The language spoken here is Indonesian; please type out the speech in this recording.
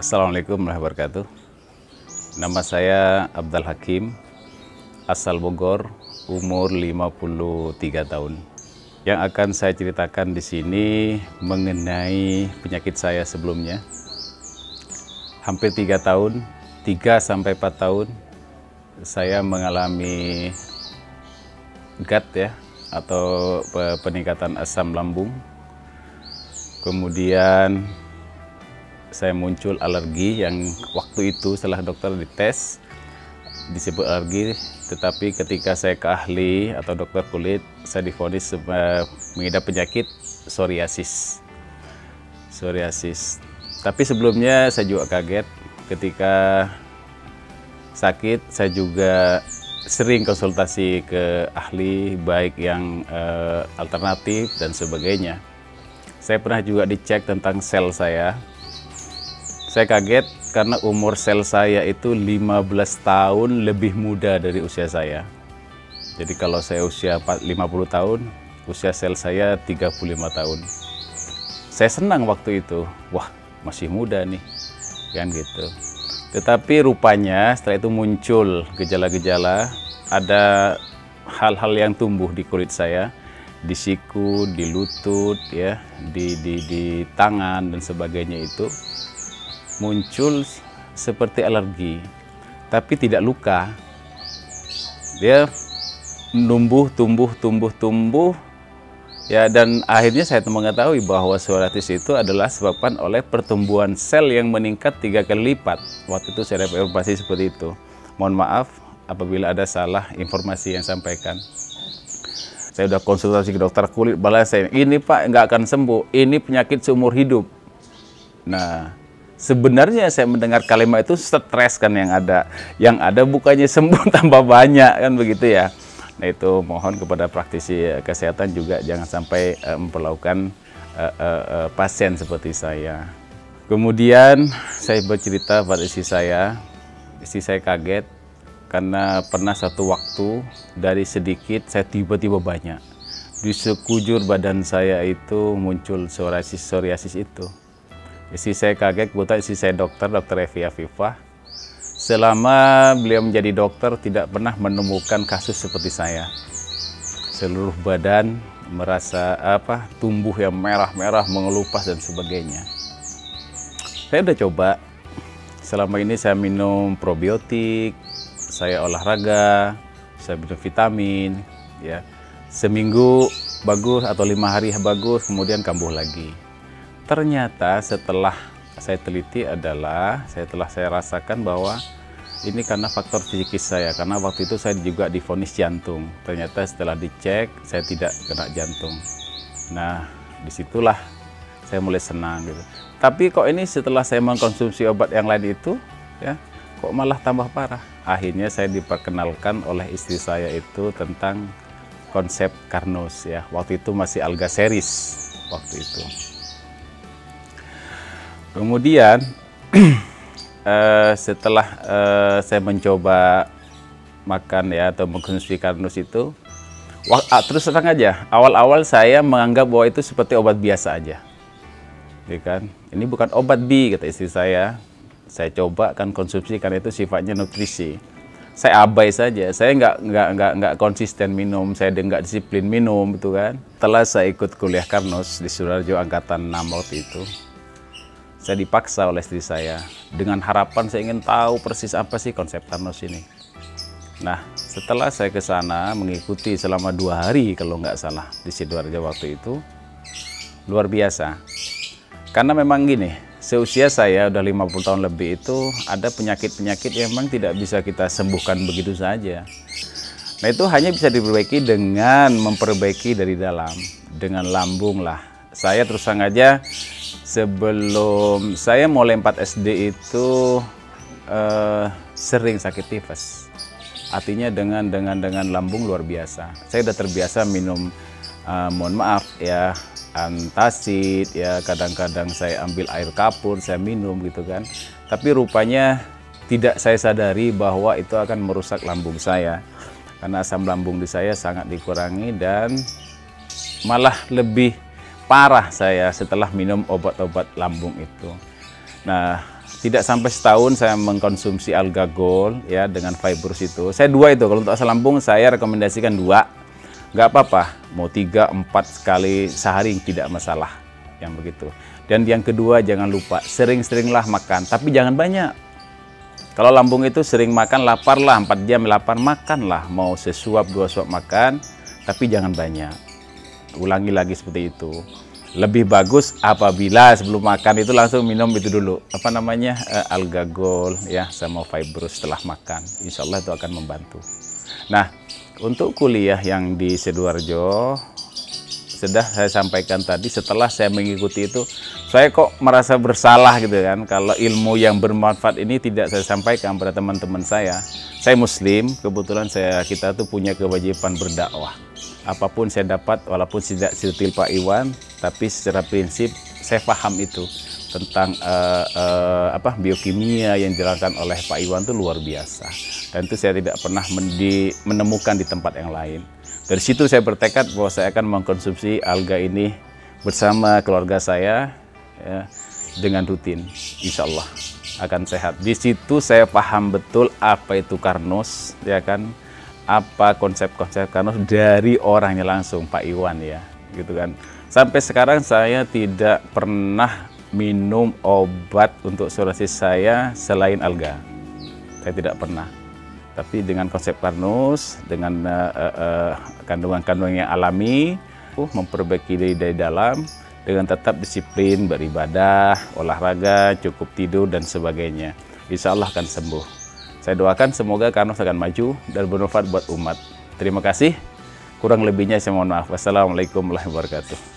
Assalamualaikum warahmatullahi wabarakatuh. Nama saya Abdal Hakim, asal Bogor, umur 53 tahun. Yang akan saya ceritakan di sini mengenai penyakit saya sebelumnya. Hampir 3 tahun, 3-4 tahun, saya mengalami GERD ya, atau peningkatan asam lambung. Kemudian saya muncul alergi yang waktu itu setelah dokter dites disebut alergi, tetapi ketika saya ke ahli atau dokter kulit, saya divonis mengidap penyakit psoriasis. Tapi sebelumnya saya juga kaget ketika sakit. Saya juga sering konsultasi ke ahli, baik yang alternatif dan sebagainya. Saya pernah juga dicek tentang sel saya. Saya kaget karena umur sel saya itu 15 tahun lebih muda dari usia saya. Jadi kalau saya usia 50 tahun, usia sel saya 35 tahun. Saya senang waktu itu, wah masih muda nih, kan gitu. Tetapi rupanya setelah itu muncul gejala-gejala, ada hal-hal yang tumbuh di kulit saya, di siku, di lutut, ya, di tangan dan sebagainya itu. Muncul seperti alergi, tapi tidak luka. Dia tumbuh, ya, dan akhirnya saya mengetahui bahwa psoriasis itu adalah disebabkan oleh pertumbuhan sel yang meningkat 3 kali lipat. Waktu itu saya dapat informasi seperti itu. Mohon maaf apabila ada salah informasi yang sampaikan. Saya sudah konsultasi ke dokter kulit, balas saya, ini Pak nggak akan sembuh, ini penyakit seumur hidup. Nah, sebenarnya saya mendengar kalimat itu stres kan yang ada bukannya sembuh tambah banyak kan begitu ya. Nah itu mohon kepada praktisi kesehatan juga jangan sampai memperlakukan pasien seperti saya. Kemudian saya bercerita pada istri saya kaget karena pernah satu waktu dari sedikit saya tiba-tiba banyak. Di sekujur badan saya itu muncul psoriasis itu. Istri saya kaget, kebetulan istri saya dokter Evi Afifah. Selama beliau menjadi dokter tidak pernah menemukan kasus seperti saya. Seluruh badan merasa tumbuh yang merah-merah, mengelupas dan sebagainya. Saya udah coba. Selama ini saya minum probiotik, saya olahraga, saya minum vitamin, ya. Seminggu bagus atau 5 hari bagus, kemudian kambuh lagi. Ternyata setelah saya teliti setelah saya rasakan bahwa ini karena faktor psikis saya, karena waktu itu saya juga divonis jantung. Ternyata setelah dicek saya tidak kena jantung. Nah disitulah saya mulai senang gitu. Tapi kok ini setelah saya mengkonsumsi obat yang lain itu, ya, kok malah tambah parah. Akhirnya saya diperkenalkan oleh istri saya itu tentang konsep Carnos, ya. Waktu itu masih Algaceris waktu itu. Kemudian setelah saya mencoba makan ya atau mengkonsumsi Carnos itu, terus terang aja, awal-awal saya menganggap bahwa itu seperti obat biasa aja, ya kan? Ini bukan obat kata istri saya. Saya coba kan konsumsi karena itu sifatnya nutrisi. Saya abai saja, saya nggak konsisten minum, saya nggak disiplin minum, gitu kan? Setelah saya ikut kuliah Carnos di Sudarjo angkatan 6 waktu itu. Saya dipaksa oleh istri saya dengan harapan saya ingin tahu persis apa sih konsep Carnos ini. Nah, setelah saya ke sana mengikuti selama 2 hari kalau nggak salah di Sidoarjo waktu itu, luar biasa. Karena memang gini, seusia saya udah 50 tahun lebih itu ada penyakit-penyakit yang memang tidak bisa kita sembuhkan begitu saja. Nah, itu hanya bisa diperbaiki dengan memperbaiki dari dalam, dengan lambung lah. Saya terus terang aja, sebelum saya mulai 4 SD itu sering sakit tifus. Artinya dengan lambung luar biasa. Saya udah terbiasa minum, mohon maaf ya, antacid ya, kadang-kadang saya ambil air kapur, saya minum gitu kan. Tapi rupanya tidak saya sadari bahwa itu akan merusak lambung saya. Karena asam lambung di saya sangat dikurangi dan malah lebih parah saya setelah minum obat-obat lambung itu. Nah, tidak sampai setahun saya mengkonsumsi Alga Gold ya dengan Fibrous itu. Saya 2 itu, kalau untuk asam lambung saya rekomendasikan 2. Nggak apa-apa, mau 3, 4 kali sehari tidak masalah yang begitu. Dan yang kedua, jangan lupa sering-seringlah makan, tapi jangan banyak. Kalau lambung itu sering makan, lapar lah, 4 jam lapar, makanlah. Mau sesuap 2 suap makan, tapi jangan banyak. Ulangi lagi seperti itu. Lebih bagus apabila sebelum makan itu langsung minum itu dulu, apa namanya, Alga Gold ya sama Fibrous setelah makan. Insya Allah itu akan membantu. Nah, untuk kuliah yang di Sidoarjo sudah saya sampaikan tadi. Setelah saya mengikuti itu, saya kok merasa bersalah gitu kan, kalau ilmu yang bermanfaat ini tidak saya sampaikan pada teman-teman saya. Saya Muslim, kebetulan kita tuh punya kewajiban berdakwah. Apapun saya dapat, walaupun tidak sedetil Pak Iwan, tapi secara prinsip saya paham itu tentang biokimia yang dijalankan oleh Pak Iwan itu luar biasa. Dan itu saya tidak pernah menemukan di tempat yang lain. Dari situ saya bertekad bahwa saya akan mengkonsumsi alga ini bersama keluarga saya ya, dengan rutin. Insya Allah akan sehat. Di situ saya paham betul apa itu Carnose, ya kan? Apa konsep-konsep Carnose dari orangnya langsung, Pak Iwan ya, gitu kan. Sampai sekarang saya tidak pernah minum obat untuk psoriasis saya selain alga. Saya tidak pernah. Tapi dengan konsep Carnose, dengan kandungan-kandungan yang alami, memperbaiki diri dari dalam, dengan tetap disiplin, beribadah, olahraga, cukup tidur, dan sebagainya. Insya Allah akan sembuh. Saya doakan semoga Carnose akan maju dan bermanfaat buat umat. Terima kasih. Kurang lebihnya saya mohon maaf. Wassalamualaikum warahmatullahi wabarakatuh.